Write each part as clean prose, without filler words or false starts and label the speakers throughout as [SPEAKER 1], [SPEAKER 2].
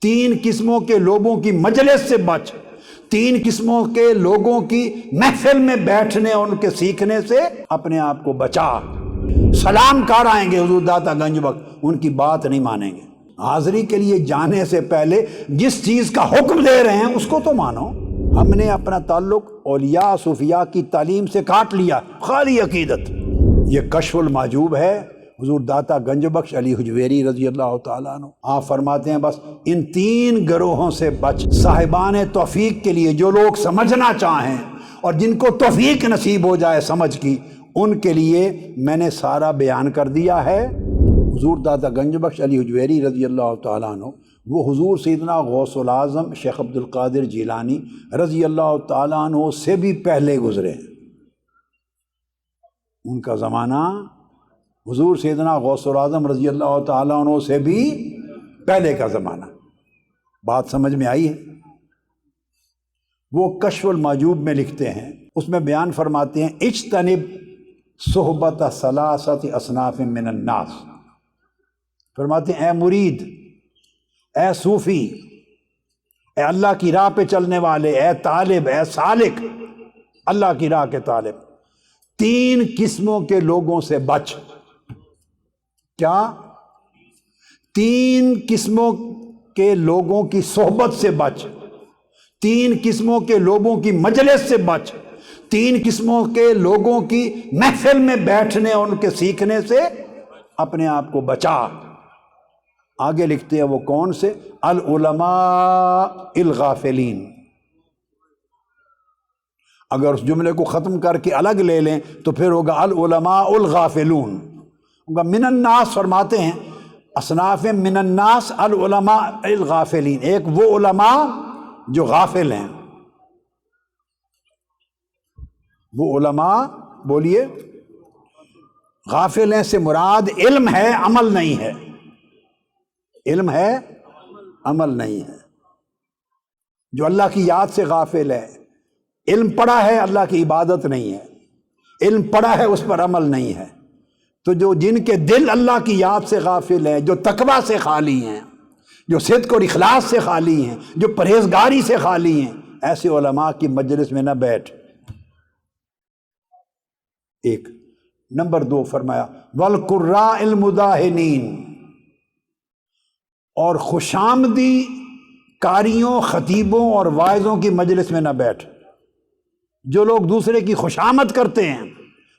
[SPEAKER 1] تین قسموں کے لوگوں کی مجلس سے بچ، تین قسموں کے لوگوں کی محفل میں بیٹھنے اور ان کے سیکھنے سے اپنے آپ کو بچا۔ سلام کار آئیں گے حضور داتا گنج بخش، ان کی بات نہیں مانیں گے۔ حاضری کے لیے جانے سے پہلے جس چیز کا حکم دے رہے ہیں اس کو تو مانو۔ ہم نے اپنا تعلق اولیاء صوفیاء کی تعلیم سے کاٹ لیا، خالی عقیدت۔ یہ کشف المحجوب ہے حضور داتا گنج بخش علی حجویری رضی اللہ تعالیٰ عنہ۔ آپ فرماتے ہیں بس ان تین گروہوں سے بچ۔ صاحبان توفیق کے لیے، جو لوگ سمجھنا چاہیں اور جن کو توفیق نصیب ہو جائے سمجھ کی، ان کے لیے میں نے سارا بیان کر دیا ہے۔ حضور داتا گنج بخش علی حجویری رضی اللہ تعالیٰ عنہ وہ حضور سیدنا غوث العظم شیخ عبد القادر جیلانی رضی اللہ تعالیٰ عنہ سے بھی پہلے گزرے ہیں۔ ان کا زمانہ حضور سیدنا غوث العظم رضی اللہ تعالیٰ عنہ سے بھی پہلے کا زمانہ۔ بات سمجھ میں آئی ہے؟ وہ کشف المحجوب میں لکھتے ہیں، اس میں بیان فرماتے ہیں اجتنب صحبت ثلاثت اصناف من الناس۔ فرماتے ہیں اے مرید، اے صوفی، اے اللہ کی راہ پہ چلنے والے، اے طالب، اے سالک، اللہ کی راہ کے طالب، تین قسموں کے لوگوں سے بچ۔ کیا؟ تین قسموں کے لوگوں کی صحبت سے بچ، تین قسموں کے لوگوں کی مجلس سے بچ، تین قسموں کے لوگوں کی محفل میں بیٹھنے اور ان کے سیکھنے سے اپنے آپ کو بچا۔ آگے لکھتے ہیں وہ کون سے؟ العلماء الغافلین۔ اگر اس جملے کو ختم کر کے الگ لے لیں تو پھر ہوگا العلماء الغافلون۔ من الناس فرماتے ہیں اصناف من الناس العلماء الغافلین، ایک وہ علماء جو غافل ہیں۔ وہ علماء بولیے، غافل ہیں سے مراد علم ہے عمل نہیں ہے، علم ہے عمل نہیں ہے۔ جو اللہ کی یاد سے غافل ہے، علم پڑھا ہے اللہ کی عبادت نہیں ہے، علم پڑھا ہے اس پر عمل نہیں ہے۔ تو جو جن کے دل اللہ کی یاد سے غافل ہیں، جو تقویٰ سے خالی ہیں، جو صدق اور اخلاص سے خالی ہیں، جو پرہیزگاری سے خالی ہیں، ایسے علماء کی مجلس میں نہ بیٹھ۔ ایک نمبر دو فرمایا والقراء المداہنین، اور خوشامدی قاریوں، خطیبوں اور واعظوں کی مجلس میں نہ بیٹھ۔ جو لوگ دوسرے کی خوشامد کرتے ہیں،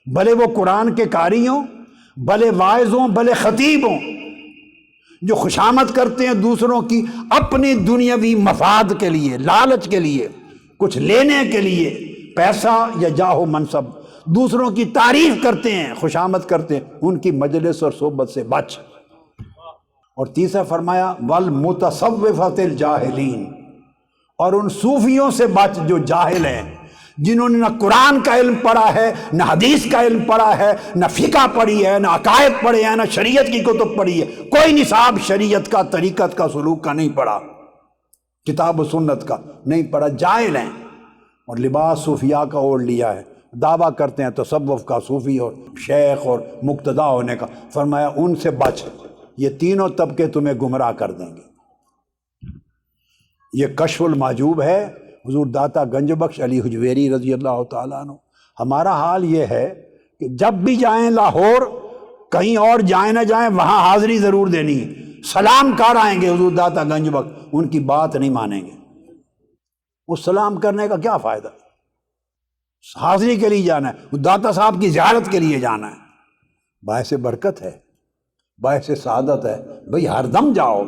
[SPEAKER 1] بھلے وہ قرآن کے قاری ہوں، بھلے واعظ ہوں، بھلے خطیب ہوں، جو خوشامد کرتے ہیں دوسروں کی اپنی دنیاوی مفاد کے لیے، لالچ کے لیے، کچھ لینے کے لیے، پیسہ یا جاہ و منصب، دوسروں کی تعریف کرتے ہیں، خوشامد کرتے ہیں، ان کی مجلس اور صحبت سے بچ۔ اور تیسرا فرمایا والمتصوفۃ الجاہلین، اور ان صوفیوں سے بچ جو جاہل ہیں، جنہوں نے نہ قرآن کا علم پڑھا ہے، نہ حدیث کا علم پڑھا ہے، نہ فقہ پڑھی ہے، نہ عقائد پڑھے ہیں، نہ شریعت کی کتب پڑھی ہے، کوئی نصاب شریعت کا، طریقت کا، سلوک کا نہیں پڑھا، کتاب و سنت کا نہیں پڑھا، جاہل ہیں، اور لباس صوفیاء کا اوڑھ لیا ہے، دعویٰ کرتے ہیں تصوف کا، صوفی اور شیخ اور مقتدا ہونے کا۔ فرمایا ان سے بچ، یہ تینوں طبقے تمہیں گمراہ کر دیں گے۔ یہ کشف المحجوب ہے حضور داتا گنج بخش علی حجویری رضی اللہ تعالیٰ عنہ۔ ہمارا حال یہ ہے کہ جب بھی جائیں لاہور، کہیں اور جائیں نہ جائیں، وہاں حاضری ضرور دینی ہے۔ سلام کار آئیں گے حضور داتا گنج بخش، ان کی بات نہیں مانیں گے۔ اس سلام کرنے کا کیا فائدہ؟ حاضری کے لیے جانا ہے، داتا صاحب کی زیارت کے لیے جانا ہے، باعث برکت ہے، باعث سعادت ہے، بھئی ہر دم جاؤ،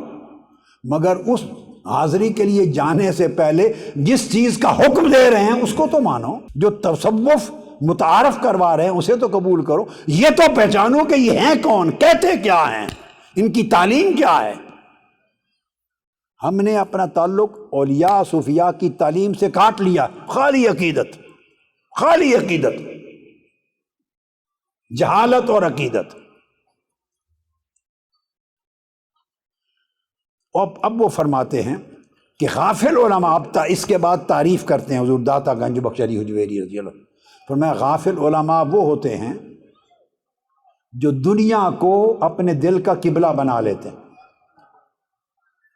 [SPEAKER 1] مگر اس حاضری کے لیے جانے سے پہلے جس چیز کا حکم دے رہے ہیں اس کو تو مانو۔ جو تصوف متعارف کروا رہے ہیں اسے تو قبول کرو، یہ تو پہچانو کہ یہ ہیں کون، کہتے کیا ہیں، ان کی تعلیم کیا ہے۔ ہم نے اپنا تعلق اولیاء صوفیاء کی تعلیم سے کاٹ لیا، خالی عقیدت، خالی عقیدت، جہالت اور عقیدت۔ اب وہ فرماتے ہیں کہ غافل علماء، اب اس کے بعد تعریف کرتے ہیں حضور داتا گنج بخش علی حجویری رضی اللہ عنہ۔ فرمایا غافل علماء وہ ہوتے ہیں جو دنیا کو اپنے دل کا قبلہ بنا لیتے ہیں،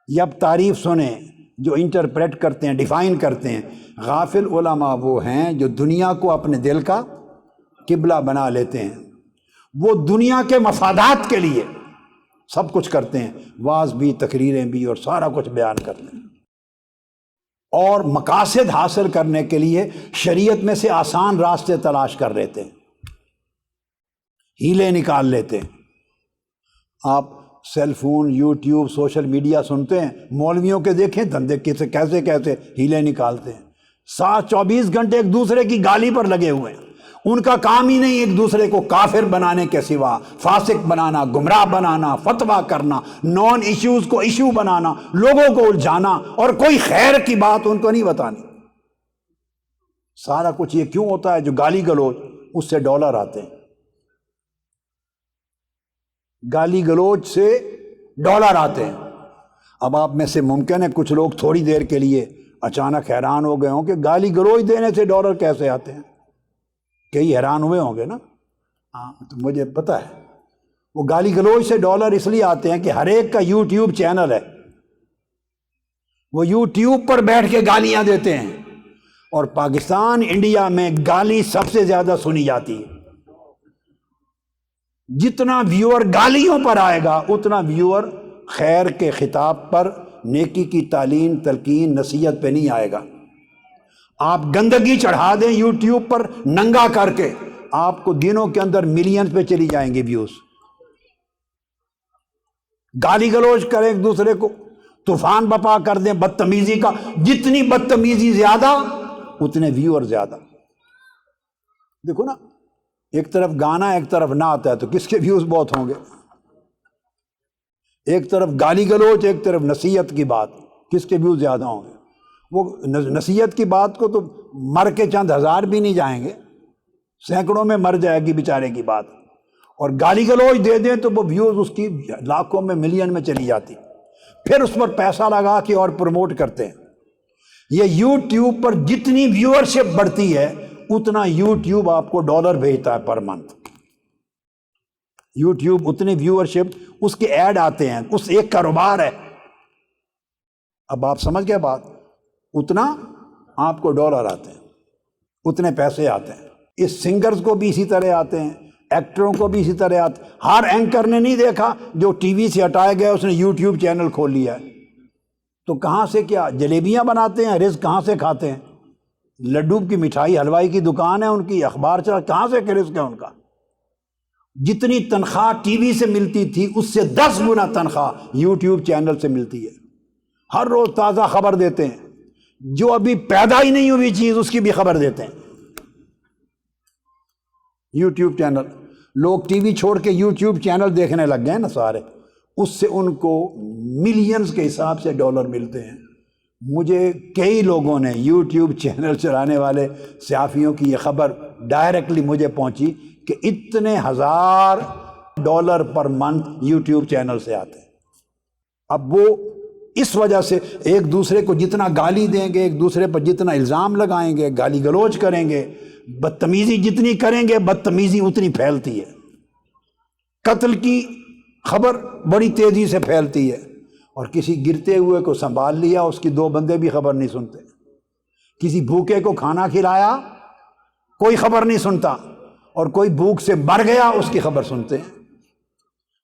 [SPEAKER 1] یہ اب تعریف سنیں جو انٹرپریٹ کرتے ہیں، ڈیفائن کرتے ہیں۔ غافل علماء وہ ہیں جو دنیا کو اپنے دل کا قبلہ بنا لیتے ہیں، وہ دنیا کے مفادات کے لیے سب کچھ کرتے ہیں، واعظ بھی، تقریریں بھی، اور سارا کچھ بیان کرتے ہیں، اور مقاصد حاصل کرنے کے لیے شریعت میں سے آسان راستے تلاش کر لیتے ہیں، ہیلے نکال لیتے ہیں۔ آپ cell phone, YouTube, social media سنتے ہیں، مولویوں کے دیکھیں دھندے کیسے ہیلے نکالتے ہیں، 24 گھنٹے ایک دوسرے کی گالی پر لگے ہوئے ہیں۔ ان کا کام ہی نہیں ایک دوسرے کو کافر بنانے کے سوا، فاسق بنانا، گمراہ بنانا، فتویٰ کرنا، نان ایشوز کو ایشو بنانا، لوگوں کو الجھانا، اور کوئی خیر کی بات ان کو نہیں بتانی۔ سارا کچھ یہ کیوں ہوتا ہے؟ جو گالی گلوچ، اس سے ڈالر آتے ہیں، گالی گلوچ سے ڈالر آتے ہیں۔ اب آپ میں سے ممکن ہے کچھ لوگ تھوڑی دیر کے لیے اچانک حیران ہو گئے ہوں کہ گالی گلوچ دینے سے ڈالر کیسے آتے ہیں؟ کئی حیران ہوئے ہوں گے نا؟ ہاں، تو مجھے پتہ ہے وہ گالی گلوچ سے ڈالر اس لیے آتے ہیں کہ ہر ایک کا یوٹیوب چینل ہے، وہ یوٹیوب پر بیٹھ کے گالیاں دیتے ہیں، اور پاکستان، انڈیا میں گالی سب سے زیادہ سنی جاتی ہے۔ جتنا ویور گالیوں پر آئے گا اتنا ویور خیر کے خطاب پر، نیکی کی تعلیم، تلقین، نصیحت پہ نہیں آئے گا۔ آپ گندگی چڑھا دیں یوٹیوب پر ننگا کر کے، آپ کو دنوں کے اندر ملین پہ چلی جائیں گے ویوز۔ گالی گلوچ کریں ایک دوسرے کو، طوفان بپا کر دیں بدتمیزی کا، جتنی بدتمیزی زیادہ اتنے ویور زیادہ۔ دیکھو نا، ایک طرف گانا ایک طرف نہ آتا ہے تو کس کے ویوز بہت ہوں گے؟ ایک طرف گالی گلوچ ایک طرف نصیحت کی بات، کس کے ویوز زیادہ ہوں گے؟ وہ نصیحت کی بات کو تو مر کے چند ہزار بھی نہیں جائیں گے، سینکڑوں میں مر جائے گی بیچارے کی بات، اور گالی گلوچ دے دیں تو وہ ویوز اس کی لاکھوں میں، ملین میں چلی جاتی، پھر اس پر پیسہ لگا کے اور پروموٹ کرتے ہیں۔ یہ یوٹیوب پر جتنی ویورشپ بڑھتی ہے اتنا یوٹیوب آپ کو ڈالر بھیجتا ہے پر منتھ۔ یوٹیوب اتنی ویورشپ، اس کے ایڈ آتے ہیں، اس ایک کاروبار ہے۔ اب آپ سمجھ گئے بات؟ اتنا آپ کو ڈالر آتے ہیں، اتنے پیسے آتے ہیں۔ اس سنگرز کو بھی اسی طرح آتے ہیں، ایکٹروں کو بھی اسی طرح آتے ہیں۔ ہر اینکر نے نہیں دیکھا جو ٹی وی سے ہٹائے گئے اس نے یوٹیوب چینل کھول لیا ہے، تو کہاں سے کیا جلیبیاں بناتے ہیں، رزق کہاں سے کھاتے ہیں؟ لڈو کی مٹھائی حلوائی کی دکان ہے ان کی، اخبار چلا، کہاں سے کہ رزق ہے ان کا؟ جتنی تنخواہ ٹی وی سے ملتی تھی اس سے 10 گنا تنخواہ یوٹیوب چینل سے ملتی ہے۔ ہر روز تازہ خبر دیتے ہیں، جو ابھی پیدا ہی نہیں ہوئی چیز اس کی بھی خبر دیتے ہیں۔ یوٹیوب چینل، لوگ ٹی وی چھوڑ کے یوٹیوب چینل دیکھنے لگ گئے نا سارے، اس سے ان کو ملینز کے حساب سے ڈالر ملتے ہیں۔ مجھے کئی لوگوں نے، یوٹیوب چینل چلانے والے صحافیوں کی یہ خبر ڈائریکٹلی مجھے پہنچی کہ اتنے ہزار dollar per month YouTube channel سے آتے ہیں۔ اب وہ اس وجہ سے ایک دوسرے کو جتنا گالی دیں گے، ایک دوسرے پر جتنا الزام لگائیں گے، گالی گلوچ کریں گے، بدتمیزی جتنی کریں گے بدتمیزی اتنی پھیلتی ہے۔ قتل کی خبر بڑی تیزی سے پھیلتی ہے، اور کسی گرتے ہوئے کو سنبھال لیا، اس کی 2 بندے بھی خبر نہیں سنتے۔ کسی بھوکے کو کھانا کھلایا، کوئی خبر نہیں سنتا، اور کوئی بھوک سے مر گیا اس کی خبر سنتے ہیں۔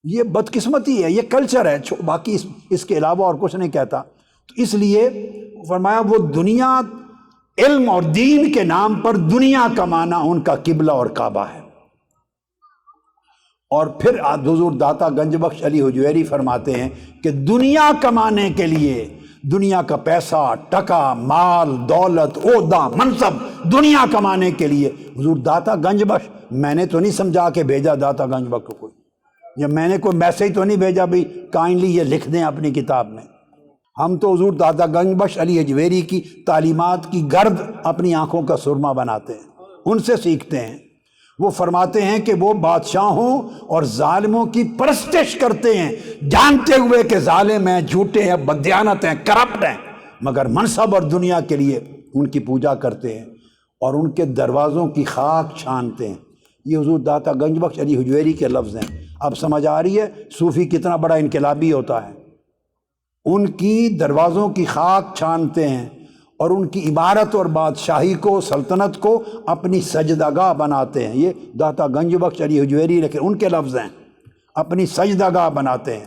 [SPEAKER 1] یہ بدقسمتی ہے، یہ کلچر ہے، باقی اس کے علاوہ اور کچھ نہیں کہتا۔ تو اس لیے فرمایا وہ دنیا، علم اور دین کے نام پر دنیا کمانا ان کا قبلہ اور کعبہ ہے۔ اور پھر حضور داتا گنج بخش علی حجویری فرماتے ہیں کہ دنیا کمانے کے لیے، دنیا کا پیسہ، ٹکا، مال، دولت، عہدہ، منصب، دنیا کمانے کے لیے حضور داتا گنج بخش، میں نے تو نہیں سمجھا کے بھیجا داتا گنج بخش کو کوئی، یا میں نے کوئی میسیج تو نہیں بھیجا بھی کائنڈلی یہ لکھ دیں اپنی کتاب میں۔ ہم تو حضور داتا گنج بخش علی حجویری کی تعلیمات کی گرد اپنی آنکھوں کا سرما بناتے ہیں، ان سے سیکھتے ہیں۔ وہ فرماتے ہیں کہ وہ بادشاہوں اور ظالموں کی پرستش کرتے ہیں، جانتے ہوئے کہ ظالم ہیں، جھوٹے ہیں، بددیانت ہیں، کرپٹ ہیں، مگر منصب اور دنیا کے لیے ان کی پوجا کرتے ہیں اور ان کے دروازوں کی خاک چھانتے ہیں۔ یہ حضور داتا گنج بخش علی حجویری کے لفظ ہیں۔ اب سمجھ آ رہی ہے صوفی کتنا بڑا انقلابی ہوتا ہے؟ ان کی دروازوں کی خاک چھانتے ہیں اور ان کی عمارت اور بادشاہی کو، سلطنت کو اپنی سجدہ گاہ بناتے ہیں۔ یہ داتا گنج بخش علی حجویری لکھے، ان کے لفظ ہیں، اپنی سجدہ گاہ بناتے ہیں،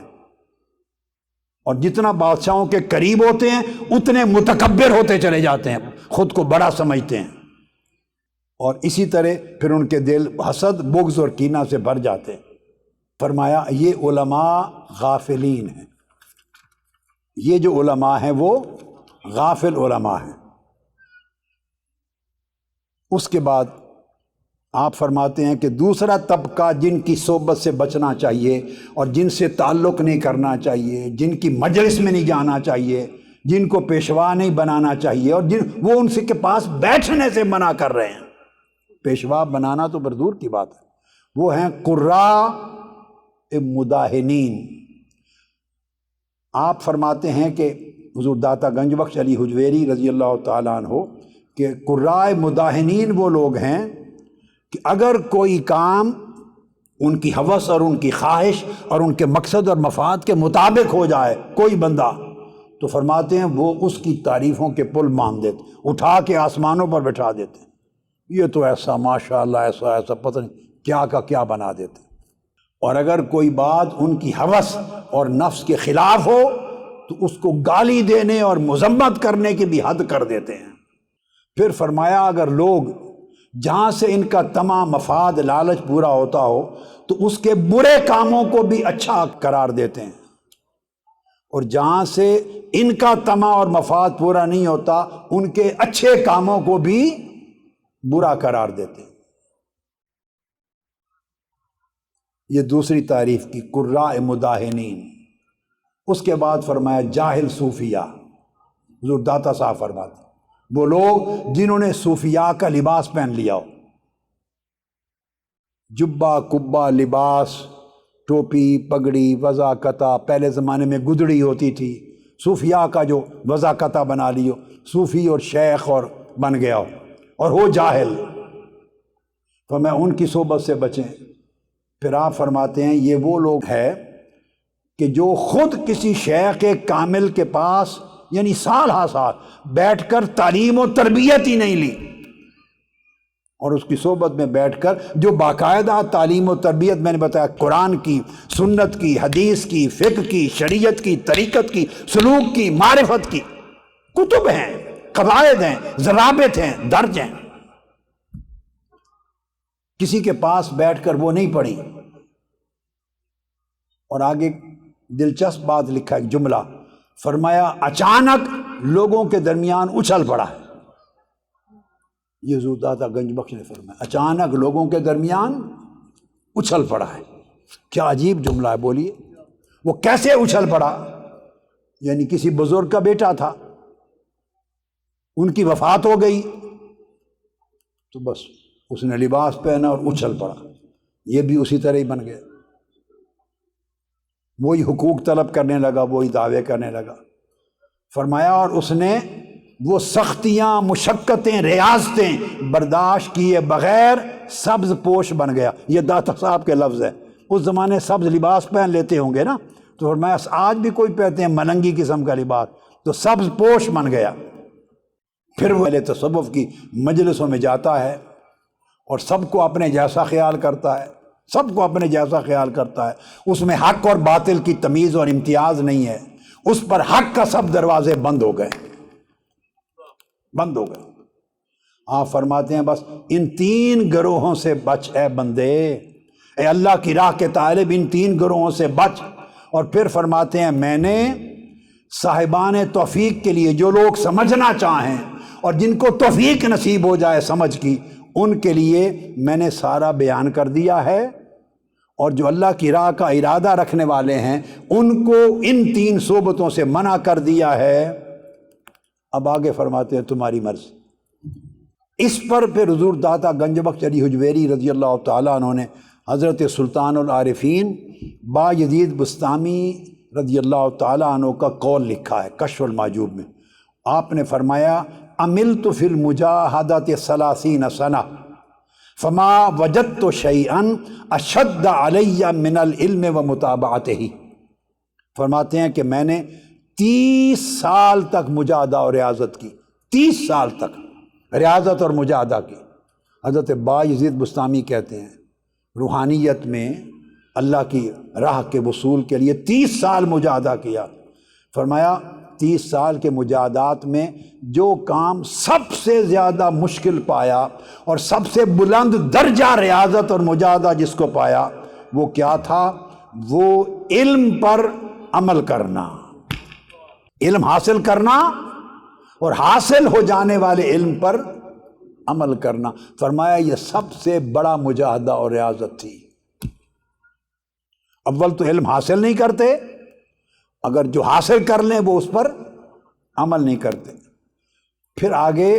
[SPEAKER 1] اور جتنا بادشاہوں کے قریب ہوتے ہیں اتنے متکبر ہوتے چلے جاتے ہیں، خود کو بڑا سمجھتے ہیں، اور اسی طرح پھر ان کے دل حسد، بغض اور کینہ سے بھر جاتے ہیں۔ فرمایا یہ علماء غافلین ہیں، یہ جو علماء ہیں وہ غافل علماء ہیں۔ اس کے بعد آپ فرماتے ہیں کہ دوسرا طبقہ جن کی صحبت سے بچنا چاہیے اور جن سے تعلق نہیں کرنا چاہیے، جن کی مجلس میں نہیں جانا چاہیے، جن کو پیشوا نہیں بنانا چاہیے، اور وہ ان سے کے پاس بیٹھنے سے منع کر رہے ہیں۔ پیشوا بنانا تو پھر دور کی بات ہے، وہ ہیں قراء مداہنین۔ آپ فرماتے ہیں کہ حضور داتا گنج بخش علی حجویری رضی اللہ تعالیٰ عنہ کہ قراء مداہنین وہ لوگ ہیں کہ اگر کوئی کام ان کی ہوس اور ان کی خواہش اور ان کے مقصد اور مفاد کے مطابق ہو جائے کوئی بندہ، تو فرماتے ہیں وہ اس کی تعریفوں کے پل مان دیتے، اٹھا کے آسمانوں پر بٹھا دیتے، یہ تو ایسا ماشاءاللہ ایسا پتہ نہیں کیا کا کیا بنا دیتے۔ اور اگر کوئی بات ان کی ہوس اور نفس کے خلاف ہو تو اس کو گالی دینے اور مذمت کرنے کی بھی حد کر دیتے ہیں۔ پھر فرمایا اگر لوگ جہاں سے ان کا تمام مفاد لالچ پورا ہوتا ہو تو اس کے برے کاموں کو بھی اچھا قرار دیتے ہیں، اور جہاں سے ان کا طمع اور مفاد پورا نہیں ہوتا ان کے اچھے کاموں کو بھی برا قرار دیتے ہیں۔ یہ دوسری تعریف کی قراء مداہنین۔ اس کے بعد فرمایا جاہل صوفیہ۔ حضور داتا صاحب فرماتے وہ لوگ جنہوں نے صوفیاء کا لباس پہن لیا ہو، جبہ کبہ لباس، ٹوپی پگڑی وضع قطع، پہلے زمانے میں گدڑی ہوتی تھی، صوفیاء کا جو وضع قطع بنا لی ہو، صوفی اور شیخ اور بن گیا ہو اور ہو جاہل، تو میں ان کی صحبت سے بچیں۔ پھر آپ فرماتے ہیں یہ وہ لوگ ہیں کہ جو خود کسی شیخ کامل کے پاس یعنی سال ہا سال بیٹھ کر تعلیم و تربیت ہی نہیں لی، اور اس کی صحبت میں بیٹھ کر جو باقاعدہ تعلیم و تربیت میں نے بتایا قرآن کی، سنت کی، حدیث کی، فقہ کی، شریعت کی، طریقت کی، سلوک کی، معرفت کی کتب ہیں، قواعد ہیں، ضوابط ہیں، درج ہیں، کسی کے پاس بیٹھ کر وہ نہیں پڑھی۔ اور آگے دلچسپ بات لکھا ایک جملہ، فرمایا اچانک لوگوں کے درمیان اچھل پڑا ہے۔ یہ حضور داتا گنج بخش نے فرمایا اچانک لوگوں کے درمیان اچھل پڑا ہے۔ کیا عجیب جملہ ہے، بولیے وہ کیسے اچھل پڑا؟ یعنی کسی بزرگ کا بیٹا تھا، ان کی وفات ہو گئی تو بس اس نے لباس پہنا اور اچھل پڑا، یہ بھی اسی طرح ہی بن گیا، وہی حقوق طلب کرنے لگا، وہی دعوے کرنے لگا۔ فرمایا اور اس نے وہ سختیاں، مشقتیں، ریاضتیں برداشت کیے بغیر سبز پوش بن گیا۔ یہ داتا صاحب کے لفظ ہے، اس زمانے سبز لباس پہن لیتے ہوں گے نا، تو فرمایا آج بھی کوئی پہنتے ہیں ملنگی قسم کا لباس، تو سبز پوش بن گیا۔ پھر وہ اہل تصوف کی مجلسوں میں جاتا ہے اور سب کو اپنے جیسا خیال کرتا ہے، سب کو اپنے جیسا خیال کرتا ہے، اس میں حق اور باطل کی تمیز اور امتیاز نہیں ہے، اس پر حق کا سب دروازے بند ہو گئے، بند ہو گئے۔ آپ فرماتے ہیں بس ان تین گروہوں سے بچ اے بندے، اے اللہ کی راہ کے طالب، ان تین گروہوں سے بچ۔ اور پھر فرماتے ہیں میں نے صاحبان توفیق کے لیے، جو لوگ سمجھنا چاہیں اور جن کو توفیق نصیب ہو جائے سمجھ کی، ان کے لیے میں نے سارا بیان کر دیا ہے، اور جو اللہ کی راہ کا ارادہ رکھنے والے ہیں ان کو ان تین صحبتوں سے منع کر دیا ہے۔ اب آگے فرماتے ہیں تمہاری مرضی۔ اس پر پھر حضور داتا گنج بخش علی حجویری رضی اللہ تعالیٰ عنہ نے حضرت سلطان العارفین با یزید بستامی رضی اللہ تعالیٰ عنہ کا قول لکھا ہے کشف المحجوب میں۔ آپ نے فرمایا عملت فی المجاہدۃ 30 سنہ فما وجدت شیئا اشد علی من العلم و متابعتہ۔ فرماتے ہیں کہ میں نے 30 سال تک مجاہدہ اور ریاضت کی، 30 سال تک ریاضت اور مجاہدہ کی۔ حضرت بایزید بستامی کہتے ہیں روحانیت میں اللہ کی راہ کے وصول کے لیے 30 سال مجاہدہ کیا۔ فرمایا 30 سال کے مجاہدات میں جو کام سب سے زیادہ مشکل پایا اور سب سے بلند درجہ ریاضت اور مجاہدہ جس کو پایا وہ کیا تھا؟ وہ علم پر عمل کرنا، علم حاصل کرنا اور حاصل ہو جانے والے علم پر عمل کرنا۔ فرمایا یہ سب سے بڑا مجاہدہ اور ریاضت تھی۔ اول تو علم حاصل نہیں کرتے، اگر جو حاصل کر لیں وہ اس پر عمل نہیں کرتے۔ پھر آگے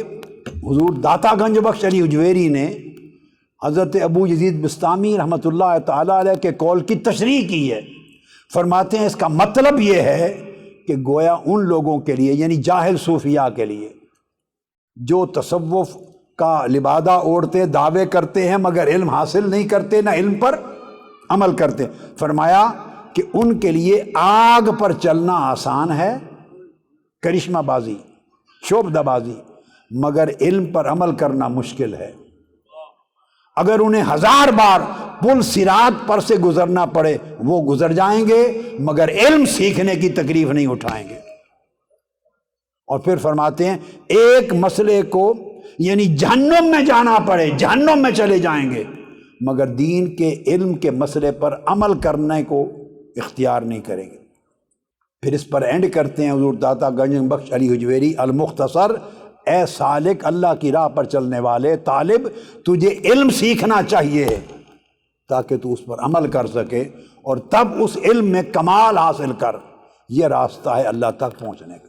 [SPEAKER 1] حضور داتا گنج بخش علی اجویری نے حضرت ابو یزید بستامی رحمۃ اللہ تعالیٰ علیہ کے قول کی تشریح کی ہے۔ فرماتے ہیں اس کا مطلب یہ ہے کہ گویا ان لوگوں کے لیے، یعنی جاہل صوفیاء کے لیے جو تصوف کا لبادہ اوڑھتے دعوے کرتے ہیں مگر علم حاصل نہیں کرتے، نہ علم پر عمل کرتے، فرمایا کہ ان کے لیے آگ پر چلنا آسان ہے، کرشمہ بازی، شعبدہ بازی، مگر علم پر عمل کرنا مشکل ہے۔ اگر انہیں 1000 بار پل صراط پر سے گزرنا پڑے وہ گزر جائیں گے، مگر علم سیکھنے کی تکلیف نہیں اٹھائیں گے۔ اور پھر فرماتے ہیں ایک مسئلے کو یعنی جہنم میں جانا پڑے، جہنم میں چلے جائیں گے، مگر دین کے علم کے مسئلے پر عمل کرنے کو اختیار نہیں کریں گے۔ پھر اس پر اینڈ کرتے ہیں حضور داتا گنج بخش علی حجویری المختصر، اے سالک، اللہ کی راہ پر چلنے والے طالب، تجھے علم سیکھنا چاہیے تاکہ تو اس پر عمل کر سکے اور تب اس علم میں کمال حاصل کر۔ یہ راستہ ہے اللہ تک پہنچنے کا۔